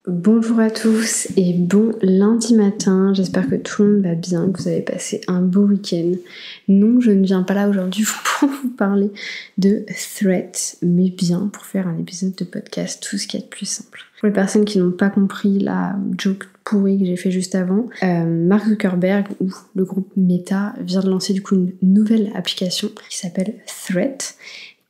Bonjour à tous et bon lundi matin, j'espère que tout le monde va bien, que vous avez passé un beau week-end. Non, je ne viens pas là aujourd'hui pour vous parler de Threads, mais bien pour faire un épisode de podcast, tout ce qui est de plus simple. Pour les personnes qui n'ont pas compris la joke pourrie que j'ai fait juste avant, Mark Zuckerberg, ou le groupe Meta, vient de lancer du coup une nouvelle application qui s'appelle Threads,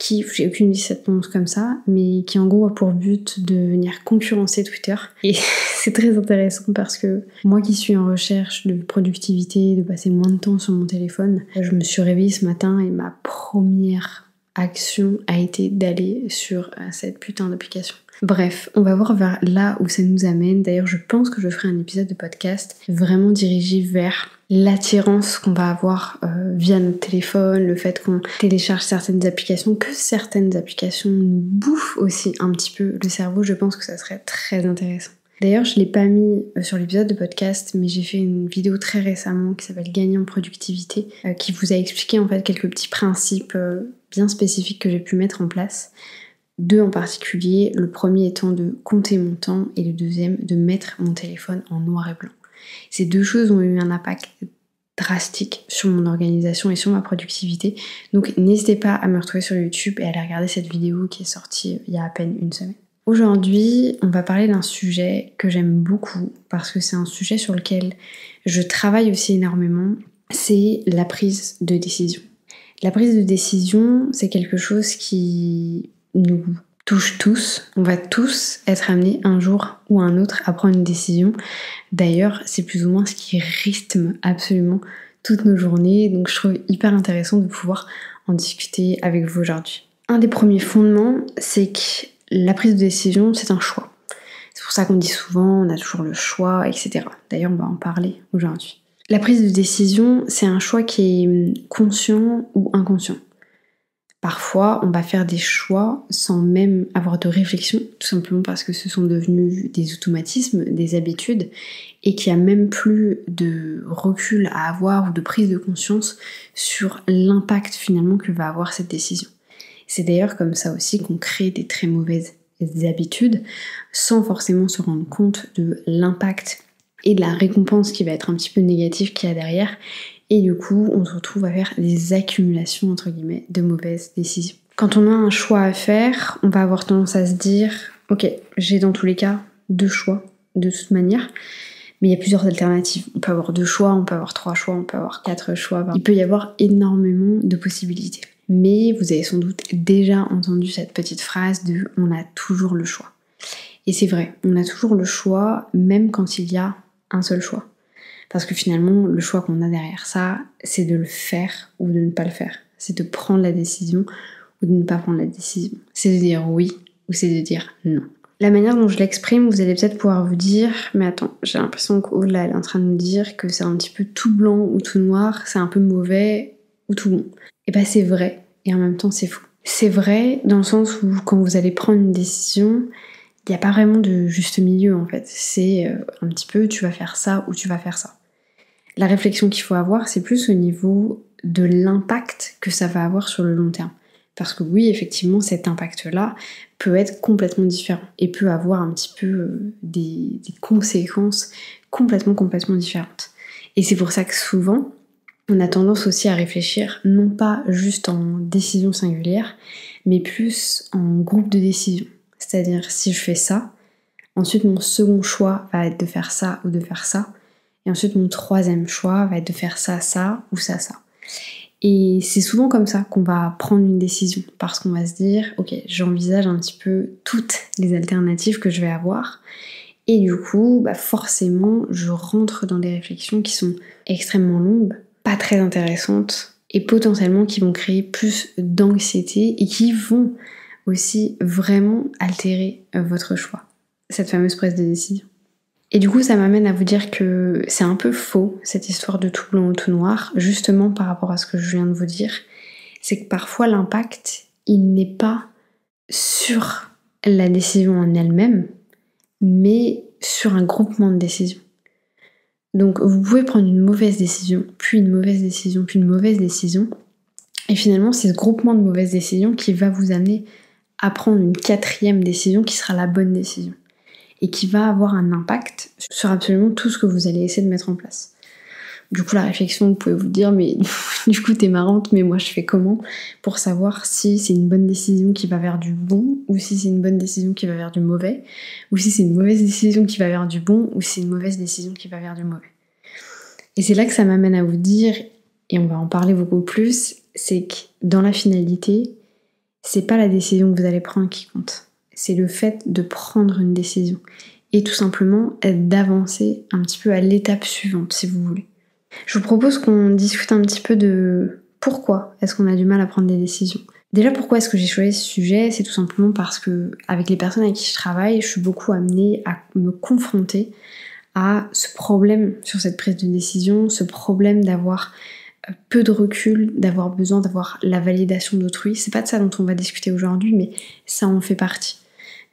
qui, j'ai aucune idée si ça se prononce comme ça, mais qui en gros a pour but de venir concurrencer Twitter. Et c'est très intéressant parce que moi qui suis en recherche de productivité, de passer moins de temps sur mon téléphone, je me suis réveillée ce matin et ma première action a été d'aller sur cette putain d'application. Bref, on va voir vers là où ça nous amène. D'ailleurs, je pense que je ferai un épisode de podcast vraiment dirigé vers l'attirance qu'on va avoir via notre téléphone, le fait qu'on télécharge certaines applications, que certaines applications nous bouffent aussi un petit peu le cerveau. Je pense que ça serait très intéressant. D'ailleurs, je ne l'ai pas mis sur l'épisode de podcast, mais j'ai fait une vidéo très récemment qui s'appelle Gagner en productivité, qui vous a expliqué en fait quelques petits principes bien spécifiques que j'ai pu mettre en place. Deux en particulier, le premier étant de compter mon temps et le deuxième de mettre mon téléphone en noir et blanc. Ces deux choses ont eu un impact drastique sur mon organisation et sur ma productivité, donc n'hésitez pas à me retrouver sur YouTube et à aller regarder cette vidéo qui est sortie il y a à peine une semaine. Aujourd'hui, on va parler d'un sujet que j'aime beaucoup parce que c'est un sujet sur lequel je travaille aussi énormément, c'est la prise de décision. La prise de décision, c'est quelque chose qui nous touche tous. On va tous être amenés un jour ou un autre à prendre une décision. D'ailleurs, c'est plus ou moins ce qui rythme absolument toutes nos journées. Donc je trouve hyper intéressant de pouvoir en discuter avec vous aujourd'hui. Un des premiers fondements, c'est que la prise de décision, c'est un choix. C'est pour ça qu'on dit souvent, on a toujours le choix, etc. D'ailleurs, on va en parler aujourd'hui. La prise de décision, c'est un choix qui est conscient ou inconscient. Parfois, on va faire des choix sans même avoir de réflexion, tout simplement parce que ce sont devenus des automatismes, des habitudes, et qu'il n'y a même plus de recul à avoir ou de prise de conscience sur l'impact finalement que va avoir cette décision. C'est d'ailleurs comme ça aussi qu'on crée des très mauvaises habitudes, sans forcément se rendre compte de l'impact et de la récompense qui va être un petit peu négative qu'il y a derrière. Et du coup, on se retrouve à faire des accumulations, entre guillemets, de mauvaises décisions. Quand on a un choix à faire, on va avoir tendance à se dire « Ok, j'ai dans tous les cas deux choix, de toute manière, mais il y a plusieurs alternatives. On peut avoir deux choix, on peut avoir trois choix, on peut avoir quatre choix. Il peut y avoir énormément de possibilités. Mais vous avez sans doute déjà entendu cette petite phrase de « on a toujours le choix ». Et c'est vrai, on a toujours le choix, même quand il y a un seul choix. Parce que finalement, le choix qu'on a derrière ça, c'est de le faire ou de ne pas le faire. C'est de prendre la décision ou de ne pas prendre la décision. C'est de dire oui ou c'est de dire non. La manière dont je l'exprime, vous allez peut-être pouvoir vous dire « Mais attends, j'ai l'impression qu'au-delà, elle est en train de nous dire que c'est un petit peu tout blanc ou tout noir, c'est un peu mauvais ou tout bon. » Et bah c'est vrai, et en même temps c'est faux. C'est vrai dans le sens où quand vous allez prendre une décision, il n'y a pas vraiment de juste milieu en fait. C'est un petit peu tu vas faire ça ou tu vas faire ça. La réflexion qu'il faut avoir, c'est plus au niveau de l'impact que ça va avoir sur le long terme. Parce que oui, effectivement, cet impact-là peut être complètement différent et peut avoir un petit peu des conséquences complètement différentes. Et c'est pour ça que souvent, on a tendance aussi à réfléchir non pas juste en décision singulière, mais plus en groupe de décision. C'est-à-dire, si je fais ça, ensuite mon second choix va être de faire ça ou de faire ça. Et ensuite, mon troisième choix va être de faire ça, ça ou ça, ça. Et c'est souvent comme ça qu'on va prendre une décision. Parce qu'on va se dire, ok, j'envisage un petit peu toutes les alternatives que je vais avoir. Et du coup, forcément, je rentre dans des réflexions qui sont extrêmement longues, pas très intéressantes, et potentiellement qui vont créer plus d'anxiété et qui vont aussi vraiment altérer votre choix. Cette fameuse prise de décision. Et du coup, ça m'amène à vous dire que c'est un peu faux, cette histoire de tout blanc ou tout noir, justement par rapport à ce que je viens de vous dire. C'est que parfois, l'impact, il n'est pas sur la décision en elle-même, mais sur un groupement de décisions. Donc, vous pouvez prendre une mauvaise décision, puis une mauvaise décision, puis une mauvaise décision, et finalement, c'est ce groupement de mauvaises décisions qui va vous amener à prendre une quatrième décision qui sera la bonne décision. et qui va avoir un impact sur absolument tout ce que vous allez essayer de mettre en place. Du coup, la réflexion, vous pouvez vous dire, mais du coup, t'es marrante, mais moi, je fais comment pour savoir si c'est une bonne décision qui va vers du bon, ou si c'est une bonne décision qui va vers du mauvais, ou si c'est une mauvaise décision qui va vers du bon, ou si c'est une mauvaise décision qui va vers du mauvais. Et c'est là que ça m'amène à vous dire, et on va en parler beaucoup plus, c'est que dans la finalité, c'est pas la décision que vous allez prendre qui compte. C'est le fait de prendre une décision. Et tout simplement d'avancer un petit peu à l'étape suivante, si vous voulez. Je vous propose qu'on discute un petit peu de pourquoi est-ce qu'on a du mal à prendre des décisions. Déjà, pourquoi est-ce que j'ai choisi ce sujet? C'est tout simplement parce que, avec les personnes avec qui je travaille, je suis beaucoup amenée à me confronter à ce problème sur cette prise de décision, ce problème d'avoir peu de recul, d'avoir besoin d'avoir la validation d'autrui. C'est pas de ça dont on va discuter aujourd'hui, mais ça en fait partie.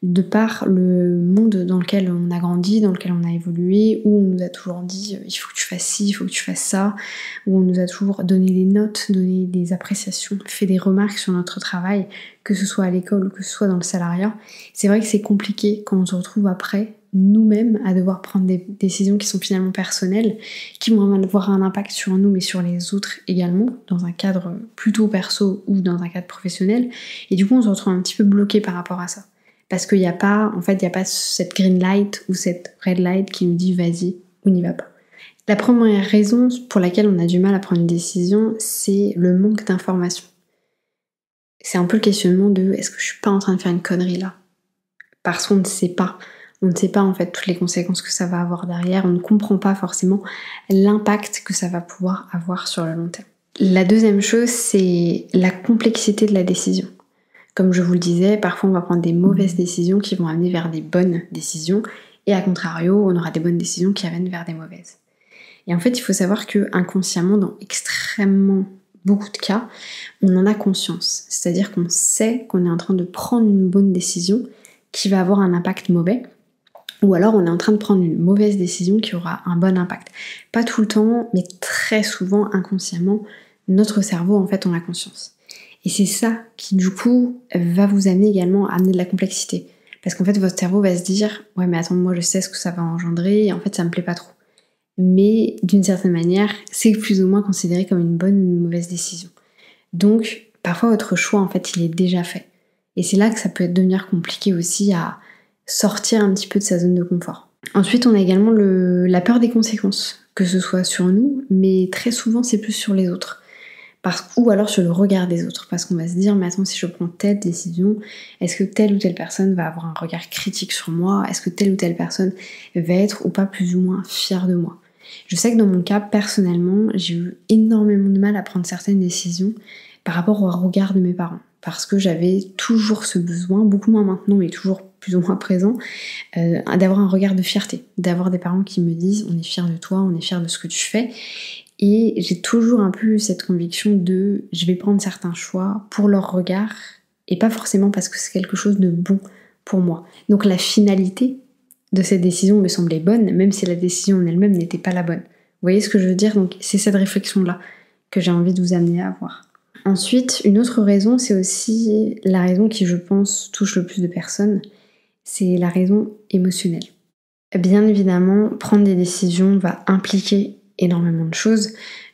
De par le monde dans lequel on a grandi, dans lequel on a évolué, où on nous a toujours dit il faut que tu fasses ci, il faut que tu fasses ça, où on nous a toujours donné des notes, donné des appréciations, fait des remarques sur notre travail, que ce soit à l'école ou que ce soit dans le salariat. C'est vrai que c'est compliqué quand on se retrouve après, nous-mêmes, à devoir prendre des décisions qui sont finalement personnelles, qui vont avoir un impact sur nous mais sur les autres également, dans un cadre plutôt perso ou dans un cadre professionnel. Et du coup on se retrouve un petit peu bloqué par rapport à ça. Parce qu'il n'y a pas, cette green light ou cette red light qui nous dit vas-y ou n'y va pas. La première raison pour laquelle on a du mal à prendre une décision, c'est le manque d'information. C'est un peu le questionnement de est-ce que je suis pas en train de faire une connerie là? Parce qu'on ne sait pas. On ne sait pas en fait toutes les conséquences que ça va avoir derrière. On ne comprend pas forcément l'impact que ça va pouvoir avoir sur le long terme. La deuxième chose, c'est la complexité de la décision. Comme je vous le disais, parfois on va prendre des mauvaises décisions qui vont amener vers des bonnes décisions, et à contrario, on aura des bonnes décisions qui amènent vers des mauvaises. Et en fait, il faut savoir que inconsciemment, dans extrêmement beaucoup de cas, on en a conscience. C'est-à-dire qu'on sait qu'on est en train de prendre une bonne décision qui va avoir un impact mauvais, ou alors on est en train de prendre une mauvaise décision qui aura un bon impact. Pas tout le temps, mais très souvent, inconsciemment, notre cerveau, en fait, on a conscience. Et c'est ça qui, du coup, va vous amener également à amener de la complexité. Parce qu'en fait, votre cerveau va se dire « Ouais, mais attends, moi, je sais ce que ça va engendrer, et en fait, ça me plaît pas trop. » Mais d'une certaine manière, c'est plus ou moins considéré comme une bonne ou une mauvaise décision. Donc, parfois, votre choix, en fait, il est déjà fait. Et c'est là que ça peut devenir compliqué aussi à sortir un petit peu de sa zone de confort. Ensuite, on a également la peur des conséquences, que ce soit sur nous, mais très souvent, c'est plus sur les autres. Ou alors sur le regard des autres, parce qu'on va se dire mais attends, si je prends telle décision, est-ce que telle ou telle personne va avoir un regard critique sur moi? Est-ce que telle ou telle personne va être ou pas plus ou moins fière de moi? Je sais que dans mon cas, personnellement, j'ai eu énormément de mal à prendre certaines décisions par rapport au regard de mes parents, parce que j'avais toujours ce besoin, beaucoup moins maintenant mais toujours plus ou moins présent, d'avoir un regard de fierté, d'avoir des parents qui me disent on est fier de toi, on est fier de ce que tu fais. Et j'ai toujours un peu cette conviction de je vais prendre certains choix pour leur regard et pas forcément parce que c'est quelque chose de bon pour moi. Donc la finalité de cette décision me semblait bonne, même si la décision en elle-même n'était pas la bonne. Vous voyez ce que je veux dire? Donc c'est cette réflexion-là que j'ai envie de vous amener à avoir. Ensuite, une autre raison, c'est aussi la raison qui, je pense, touche le plus de personnes, c'est la raison émotionnelle. Bien évidemment, prendre des décisions va impliquer énormément de choses.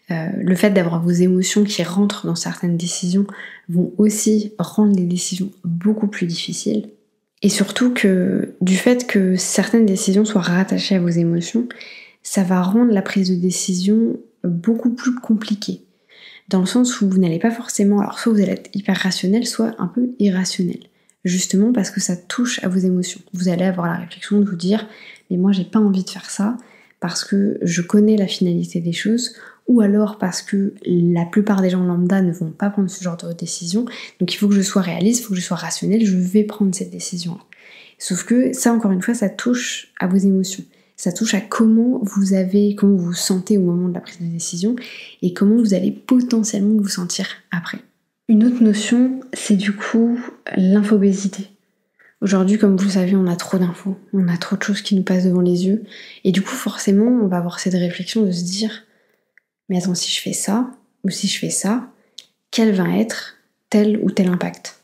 Le fait d'avoir vos émotions qui rentrent dans certaines décisions vont aussi rendre les décisions beaucoup plus difficiles. Et surtout que du fait que certaines décisions soient rattachées à vos émotions, ça va rendre la prise de décision beaucoup plus compliquée. Dans le sens où vous n'allez pas forcément, alors soit vous allez être hyper rationnel, soit un peu irrationnel. Justement parce que ça touche à vos émotions. Vous allez avoir la réflexion de vous dire mais moi j'ai pas envie de faire ça parce que je connais la finalité des choses, ou alors parce que la plupart des gens lambda ne vont pas prendre ce genre de décision, donc il faut que je sois réaliste, il faut que je sois rationnel, je vais prendre cette décision-là. Sauf que ça, encore une fois, ça touche à vos émotions, ça touche à comment vous vous sentez au moment de la prise de décision, et comment vous allez potentiellement vous sentir après. Une autre notion, c'est du coup l'infobésité. Aujourd'hui, comme vous le savez, on a trop d'infos, on a trop de choses qui nous passent devant les yeux, et du coup forcément on va avoir cette réflexion de se dire mais attends, si je fais ça, ou si je fais ça, quel va être tel ou tel impact?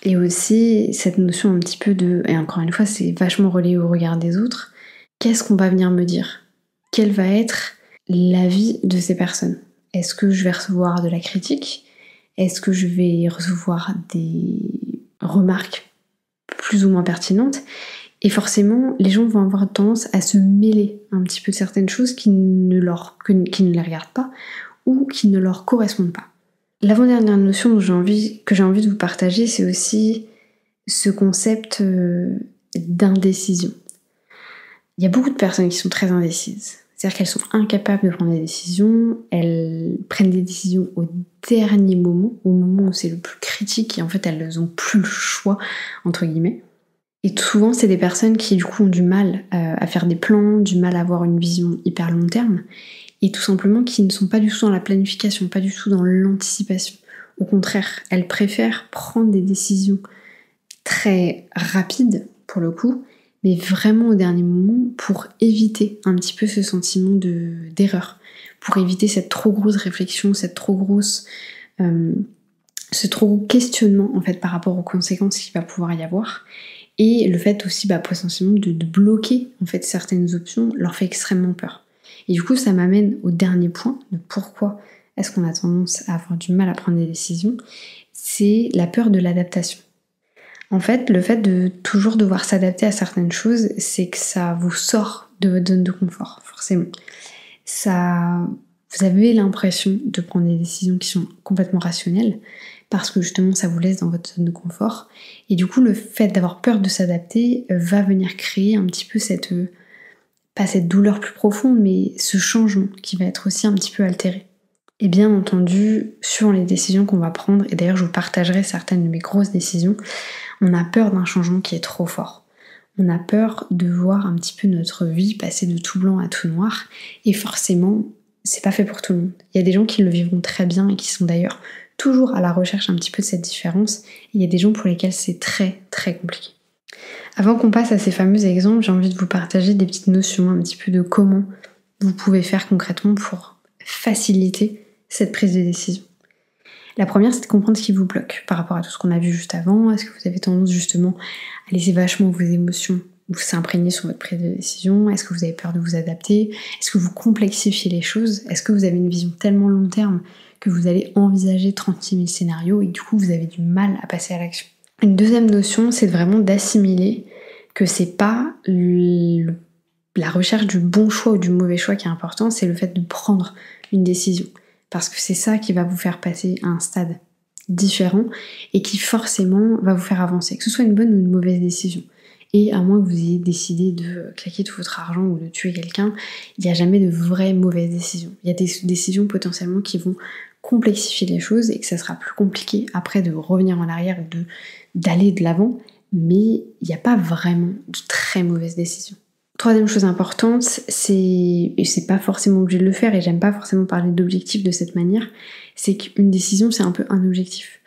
Et aussi cette notion un petit peu de, et encore une fois c'est vachement relié au regard des autres, qu'est-ce qu'on va venir me dire? Quel va être l'avis de ces personnes? Est-ce que je vais recevoir de la critique? Est-ce que je vais recevoir des remarques plus ou moins pertinentes? Et forcément, les gens vont avoir tendance à se mêler un petit peu de certaines choses qui ne les regardent pas ou qui ne leur correspondent pas. L'avant-dernière notion que j'ai envie de vous partager, c'est aussi ce concept d'indécision. Il y a beaucoup de personnes qui sont très indécises. C'est-à-dire qu'elles sont incapables de prendre des décisions, elles prennent des décisions au dernier moment, au moment où c'est le plus critique, et en fait elles n'ont plus le choix, entre guillemets. Et souvent c'est des personnes qui du coup ont du mal à faire des plans, du mal à avoir une vision hyper long terme, et tout simplement qui ne sont pas du tout dans la planification, pas du tout dans l'anticipation. Au contraire, elles préfèrent prendre des décisions très rapides, pour le coup, mais vraiment au dernier moment pour éviter un petit peu ce sentiment d'erreur, pour éviter cette trop grosse réflexion, ce trop gros questionnement en fait par rapport aux conséquences qu'il va pouvoir y avoir, et le fait aussi potentiellement de bloquer en fait certaines options leur fait extrêmement peur. Et du coup ça m'amène au dernier point de pourquoi est-ce qu'on a tendance à avoir du mal à prendre des décisions, c'est la peur de l'adaptation. En fait, le fait de toujours devoir s'adapter à certaines choses, c'est que ça vous sort de votre zone de confort, forcément. Vous avez l'impression de prendre des décisions qui sont complètement rationnelles, parce que justement ça vous laisse dans votre zone de confort. Et du coup, le fait d'avoir peur de s'adapter va venir créer un petit peu pas cette douleur plus profonde, mais ce changement qui va être aussi un petit peu altéré. Et bien entendu, suivant les décisions qu'on va prendre, et d'ailleurs je vous partagerai certaines de mes grosses décisions, on a peur d'un changement qui est trop fort. On a peur de voir un petit peu notre vie passer de tout blanc à tout noir, et forcément, c'est pas fait pour tout le monde. Il y a des gens qui le vivront très bien et qui sont d'ailleurs toujours à la recherche un petit peu de cette différence, et il y a des gens pour lesquels c'est très très compliqué. Avant qu'on passe à ces fameux exemples, j'ai envie de vous partager des petites notions un petit peu de comment vous pouvez faire concrètement pour faciliter cette prise de décision. La première, c'est de comprendre ce qui vous bloque par rapport à tout ce qu'on a vu juste avant. Est-ce que vous avez tendance justement à laisser vachement vos émotions vous s'imprégner sur votre prise de décision? Est-ce que vous avez peur de vous adapter? Est-ce que vous complexifiez les choses? Est-ce que vous avez une vision tellement long terme que vous allez envisager 36 000 scénarios et du coup vous avez du mal à passer à l'action? Une deuxième notion, c'est vraiment d'assimiler que c'est pas la recherche du bon choix ou du mauvais choix qui est important, c'est le fait de prendre une décision. Parce que c'est ça qui va vous faire passer à un stade différent et qui forcément va vous faire avancer, que ce soit une bonne ou une mauvaise décision. Et à moins que vous ayez décidé de claquer tout votre argent ou de tuer quelqu'un, il n'y a jamais de vraie mauvaise décision. Il y a des décisions potentiellement qui vont complexifier les choses et que ça sera plus compliqué après de revenir en arrière et d'aller de l'avant, mais il n'y a pas vraiment de très mauvaises décisions. Troisième chose importante, et c'est pas forcément obligé de le faire, et j'aime pas forcément parler d'objectif de cette manière, c'est qu'une décision c'est un peu un objectif.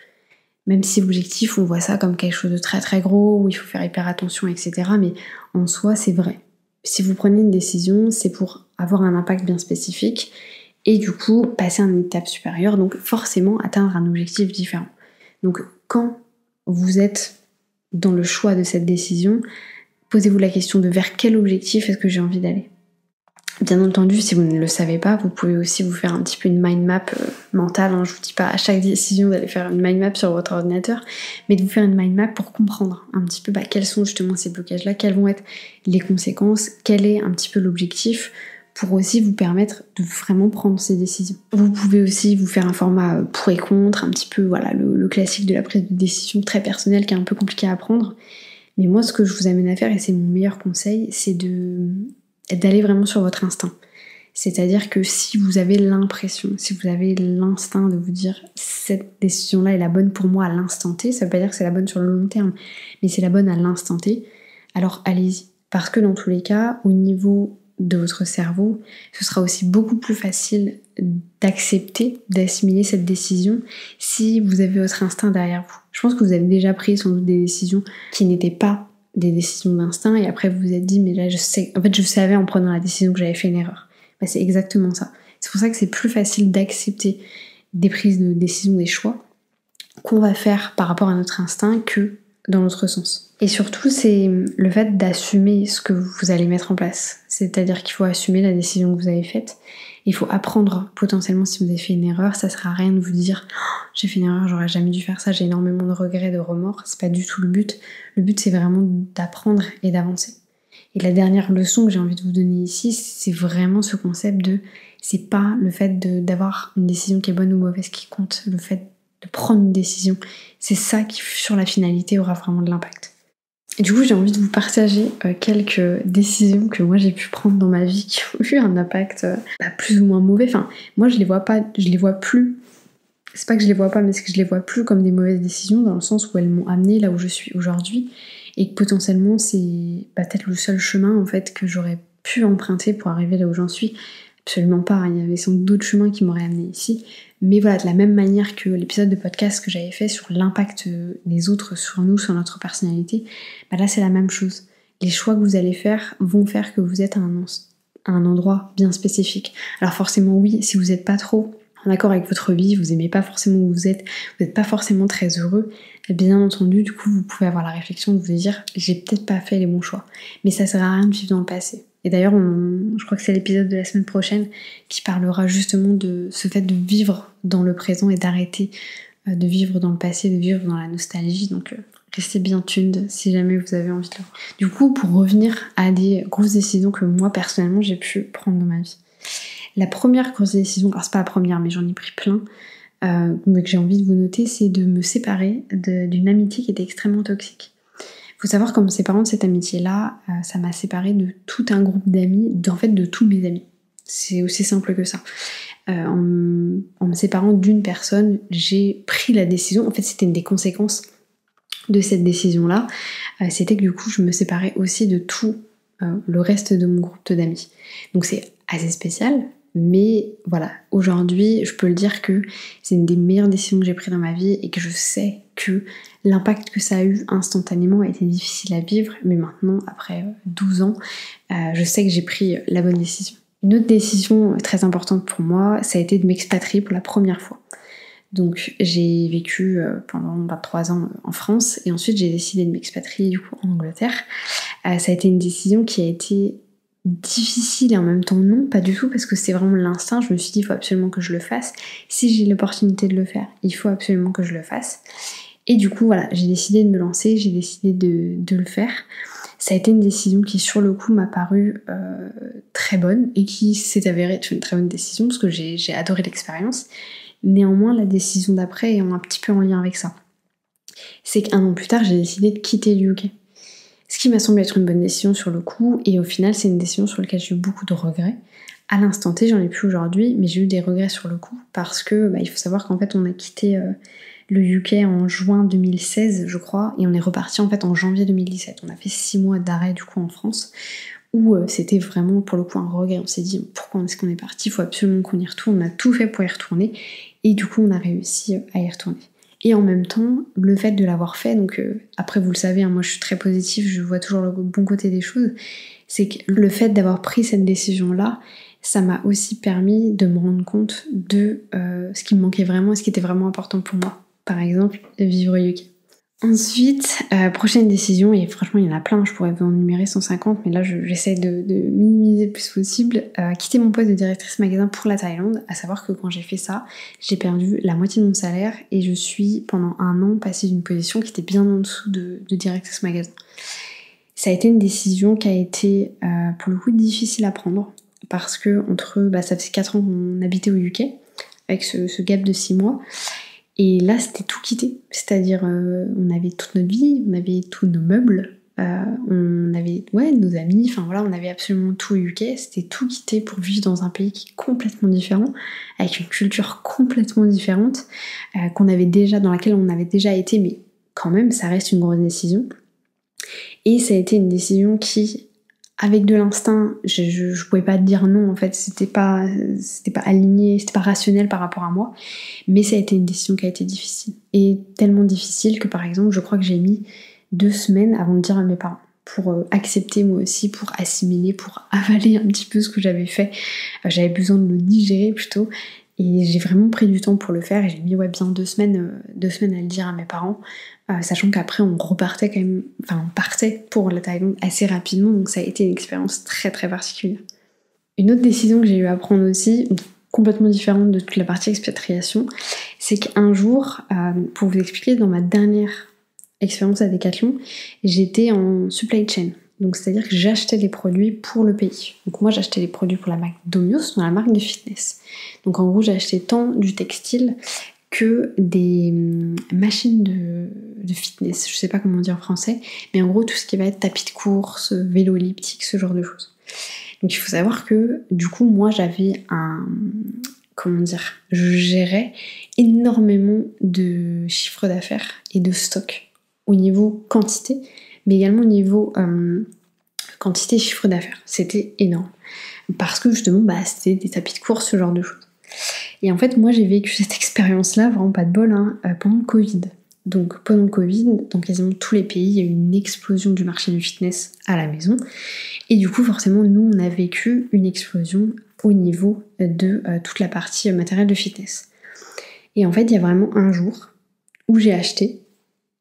Même si l'objectif on voit ça comme quelque chose de très très gros, où il faut faire hyper attention, etc. Mais en soi c'est vrai. Si vous prenez une décision, c'est pour avoir un impact bien spécifique, et du coup passer à une étape supérieure, donc forcément atteindre un objectif différent. Donc quand vous êtes dans le choix de cette décision, posez-vous la question de vers quel objectif est-ce que j'ai envie d'aller. Bien entendu, si vous ne le savez pas, vous pouvez aussi vous faire un petit peu une mind map mentale. Je vous dis pas à chaque décision d'aller faire une mind map sur votre ordinateur, mais de vous faire une mind map pour comprendre un petit peu quels sont justement ces blocages-là, quelles vont être les conséquences, quel est un petit peu l'objectif, pour aussi vous permettre de vraiment prendre ces décisions. Vous pouvez aussi vous faire un format pour et contre, un petit peu le classique de la prise de décision très personnelle qui est un peu compliqué à prendre. Mais moi, ce que je vous amène à faire, et c'est mon meilleur conseil, c'est d'aller vraiment sur votre instinct. C'est-à-dire que si vous avez l'impression, si vous avez l'instinct de vous dire cette décision-là est la bonne pour moi à l'instant T, ça veut pas dire que c'est la bonne sur le long terme, mais c'est la bonne à l'instant T, alors allez-y. Parce que dans tous les cas, au niveau de votre cerveau, ce sera aussi beaucoup plus facile d'accepter, d'assimiler cette décision si vous avez votre instinct derrière vous. Je pense que vous avez déjà pris sans doute des décisions qui n'étaient pas des décisions d'instinct et après vous vous êtes dit mais là je savais en prenant la décision que j'avais fait une erreur. C'est exactement ça. C'est pour ça que c'est plus facile d'accepter des prises de décision, des choix qu'on va faire par rapport à notre instinct que dans l'autre sens. Et surtout, c'est le fait d'assumer ce que vous allez mettre en place. C'est-à-dire qu'il faut assumer la décision que vous avez faite. Il faut apprendre potentiellement si vous avez fait une erreur. Ça sert à rien de vous dire oh, j'ai fait une erreur, j'aurais jamais dû faire ça, j'ai énormément de regrets, de remords. C'est pas du tout le but. Le but, c'est vraiment d'apprendre et d'avancer. Et la dernière leçon que j'ai envie de vous donner ici, c'est vraiment ce concept de c'est pas le fait d'avoir une décision qui est bonne ou mauvaise qui compte, le fait de prendre une décision. C'est ça qui, sur la finalité, aura vraiment de l'impact. Et du coup, j'ai envie de vous partager quelques décisions que moi j'ai pu prendre dans ma vie qui ont eu un impact plus ou moins mauvais. Enfin, moi je les vois plus. C'est pas que je les vois pas, mais c'est que je les vois plus comme des mauvaises décisions dans le sens où elles m'ont amené là où je suis aujourd'hui et que potentiellement c'est peut-être le seul chemin en fait que j'aurais pu emprunter pour arriver là où j'en suis. Absolument pas, il y avait sans doute d'autres chemins qui m'auraient amené ici. Mais voilà, de la même manière que l'épisode de podcast que j'avais fait sur l'impact des autres sur nous, sur notre personnalité, là c'est la même chose. Les choix que vous allez faire vont faire que vous êtes à un endroit bien spécifique. Alors forcément oui, si vous n'êtes pas trop en accord avec votre vie, vous aimez pas forcément où vous n'êtes pas forcément très heureux, bien entendu, du coup vous pouvez avoir la réflexion de vous dire j'ai peut-être pas fait les bons choix. Mais ça sert à rien de vivre dans le passé. Et d'ailleurs, je crois que c'est l'épisode de la semaine prochaine qui parlera justement de ce fait de vivre dans le présent et d'arrêter de vivre dans le passé, de vivre dans la nostalgie. Donc restez bien tuned si jamais vous avez envie de le voir. Du coup, pour revenir à des grosses décisions que moi personnellement j'ai pu prendre dans ma vie. La première grosse décision, alors c'est pas la première mais j'en ai pris plein, mais que j'ai envie de vous noter, c'est de me séparer d'une amitié qui était extrêmement toxique. Faut savoir qu'en me séparant de cette amitié-là, ça m'a séparée de tout un groupe d'amis, en fait de tous mes amis. C'est aussi simple que ça. En me séparant d'une personne, j'ai pris la décision, en fait c'était une des conséquences de cette décision-là, c'était que du coup je me séparais aussi de tout le reste de mon groupe d'amis. Donc c'est assez spécial, mais voilà, aujourd'hui je peux le dire que c'est une des meilleures décisions que j'ai prises dans ma vie et que je sais que l'impact que ça a eu instantanément a été difficile à vivre, mais maintenant, après 12 ans, je sais que j'ai pris la bonne décision. Une autre décision très importante pour moi, ça a été de m'expatrier pour la première fois. Donc j'ai vécu pendant 23 ans en France et ensuite j'ai décidé de m'expatrier du coup en Angleterre. Ça a été une décision qui a été difficile et en même temps non, pas du tout, parce que c'est vraiment l'instinct. Je me suis dit il faut absolument que je le fasse. Si j'ai l'opportunité de le faire, il faut absolument que je le fasse. Et du coup voilà, j'ai décidé de me lancer, j'ai décidé de le faire. Ça a été une décision qui sur le coup m'a paru très bonne et qui s'est avérée être une très bonne décision parce que j'ai adoré l'expérience. Néanmoins la décision d'après est un petit peu en lien avec ça. C'est qu'un an plus tard j'ai décidé de quitter le UK. Ce qui m'a semblé être une bonne décision sur le coup et au final c'est une décision sur laquelle j'ai eu beaucoup de regrets. À l'instant T j'en ai plus aujourd'hui mais j'ai eu des regrets sur le coup parce que il faut savoir qu'en fait on a quitté le UK en juin 2016 je crois et on est reparti en fait en janvier 2017. On a fait 6 mois d'arrêt du coup en France où c'était vraiment pour le coup un regret. On s'est dit pourquoi est-ce qu'on est parti, il faut absolument qu'on y retourne, on a tout fait pour y retourner et du coup on a réussi à y retourner. Et en même temps, le fait de l'avoir fait, donc après vous le savez, moi je suis très positive, je vois toujours le bon côté des choses, c'est que le fait d'avoir pris cette décision-là, ça m'a aussi permis de me rendre compte de ce qui me manquait vraiment et ce qui était vraiment important pour moi. Par exemple, vivre au UK. Ensuite, prochaine décision, et franchement il y en a plein, je pourrais vous en numérer 150, mais là j'essaie de minimiser le plus possible, quitter mon poste de directrice magasin pour la Thaïlande, à savoir que quand j'ai fait ça, j'ai perdu la moitié de mon salaire et je suis pendant 1 an passée d'une position qui était bien en dessous de directrice magasin. Ça a été une décision qui a été pour le coup difficile à prendre, parce que ça faisait 4 ans qu'on habitait au UK, avec ce gap de 6 mois, et là, c'était tout quitté. C'est-à-dire, on avait toute notre vie, on avait tous nos meubles, on avait nos amis, enfin voilà, on avait absolument tout au UK. C'était tout quitté pour vivre dans un pays qui est complètement différent, avec une culture complètement différente, dans laquelle on avait déjà été, mais quand même, ça reste une grosse décision. Et ça a été une décision qui, avec de l'instinct, je pouvais pas dire non en fait, c'était pas aligné, c'était pas rationnel par rapport à moi, mais ça a été une décision qui a été difficile. Et tellement difficile que par exemple, je crois que j'ai mis 2 semaines avant de dire à mes parents, pour accepter moi aussi, pour assimiler, pour avaler un petit peu ce que j'avais fait. J'avais besoin de le digérer plutôt, Et j'ai vraiment pris du temps pour le faire et j'ai mis bien 2 semaines à le dire à mes parents, sachant qu'après on repartait quand même, enfin on partait pour la Thaïlande assez rapidement, donc ça a été une expérience très très particulière. Une autre décision que j'ai eu à prendre aussi, complètement différente de toute la partie expatriation, c'est qu'un jour, pour vous expliquer, dans ma dernière expérience à Decathlon, j'étais en supply chain. Donc c'est-à-dire que j'achetais les produits pour le pays. Donc moi j'achetais les produits pour la marque Domios, dans la marque de fitness. Donc en gros j'achetais tant du textile que des machines de fitness, je sais pas comment dire en français, mais en gros tout ce qui va être tapis de course, vélo elliptique, ce genre de choses. Donc il faut savoir que du coup moi j'avais je gérais énormément de chiffre d'affaires et de stock au niveau quantité, mais également au niveau quantité chiffre d'affaires. C'était énorme. Parce que justement, c'était des tapis de course, ce genre de choses. Et en fait, moi j'ai vécu cette expérience-là, vraiment pas de bol, pendant le Covid. Donc pendant le Covid, dans quasiment tous les pays, il y a eu une explosion du marché du fitness à la maison. Et du coup, forcément, nous, on a vécu une explosion au niveau de toute la partie matériel de fitness. Et en fait, il y a vraiment un jour où j'ai acheté,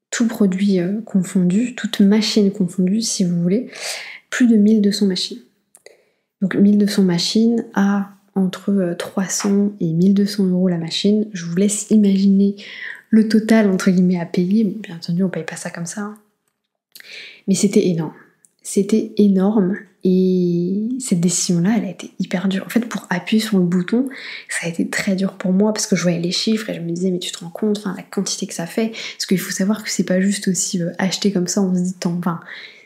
tout produit confondu, toute machine confondue, si vous voulez, plus de 1200 machines. Donc 1200 machines à entre 300 et 1200 € la machine. Je vous laisse imaginer le total, entre guillemets, à payer. Bon, bien entendu, on paye pas ça comme ça. Mais c'était énorme. C'était énorme. Et cette décision-là, elle a été hyper dure. En fait, pour appuyer sur le bouton, ça a été très dur pour moi parce que je voyais les chiffres et je me disais, mais tu te rends compte, la quantité que ça fait. Parce qu'il faut savoir que c'est pas juste aussi acheter comme ça, on se dit,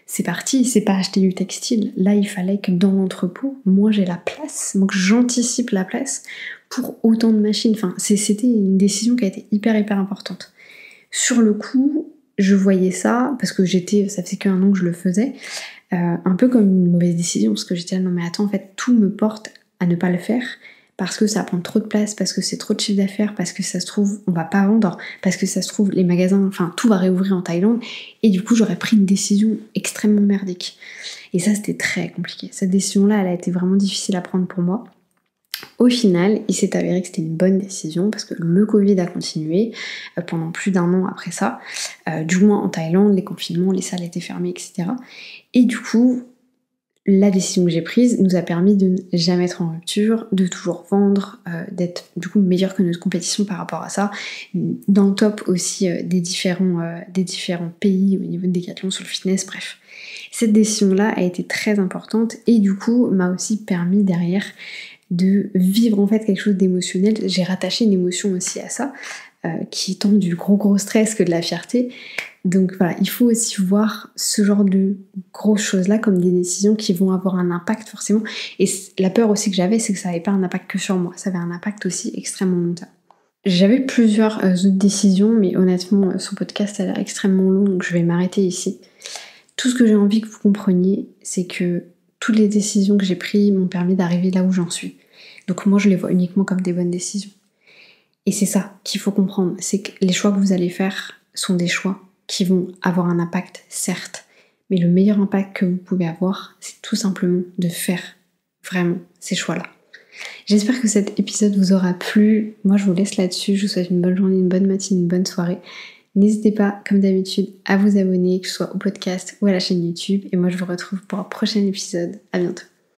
c'est parti, c'est pas acheter du textile. Là, il fallait que dans l'entrepôt, moi j'ai la place, donc j'anticipe la place pour autant de machines. C'était une décision qui a été hyper importante. Sur le coup, je voyais ça, parce que ça faisait qu'1 an que je le faisais, un peu comme une mauvaise décision, parce que j'étais là, non mais attends, en fait, tout me porte à ne pas le faire, parce que ça prend trop de place, parce que c'est trop de chiffre d'affaires, parce que ça se trouve, on va pas vendre, parce que ça se trouve, les magasins, tout va réouvrir en Thaïlande, et du coup, j'aurais pris une décision extrêmement merdique. Et ça, c'était très compliqué. Cette décision-là, elle a été vraiment difficile à prendre pour moi. Au final, il s'est avéré que c'était une bonne décision parce que le Covid a continué pendant plus d'1 an après ça. Du moins en Thaïlande, les confinements, les salles étaient fermées, etc. Et du coup, la décision que j'ai prise nous a permis de ne jamais être en rupture, de toujours vendre, d'être du coup meilleur que notre compétition par rapport à ça. Dans le top aussi des différents pays au niveau de Decathlon sur le fitness, bref. Cette décision-là a été très importante et du coup m'a aussi permis derrière de vivre en fait quelque chose d'émotionnel. J'ai rattaché une émotion aussi à ça, qui est tant du gros stress que de la fierté. Donc voilà, il faut aussi voir ce genre de grosses choses-là comme des décisions qui vont avoir un impact forcément. Et la peur aussi que j'avais, c'est que ça n'avait pas un impact que sur moi, ça avait un impact aussi extrêmement long terme. J'avais plusieurs autres décisions, mais honnêtement, ce podcast a l'air extrêmement long, donc je vais m'arrêter ici. Tout ce que j'ai envie que vous compreniez, c'est que toutes les décisions que j'ai prises m'ont permis d'arriver là où j'en suis. Donc moi, je les vois uniquement comme des bonnes décisions. Et c'est ça qu'il faut comprendre, c'est que les choix que vous allez faire sont des choix qui vont avoir un impact, certes, mais le meilleur impact que vous pouvez avoir, c'est tout simplement de faire vraiment ces choix-là. J'espère que cet épisode vous aura plu. Moi, je vous laisse là-dessus. Je vous souhaite une bonne journée, une bonne matinée, une bonne soirée. N'hésitez pas, comme d'habitude, à vous abonner, que ce soit au podcast ou à la chaîne YouTube. Et moi, je vous retrouve pour un prochain épisode. À bientôt.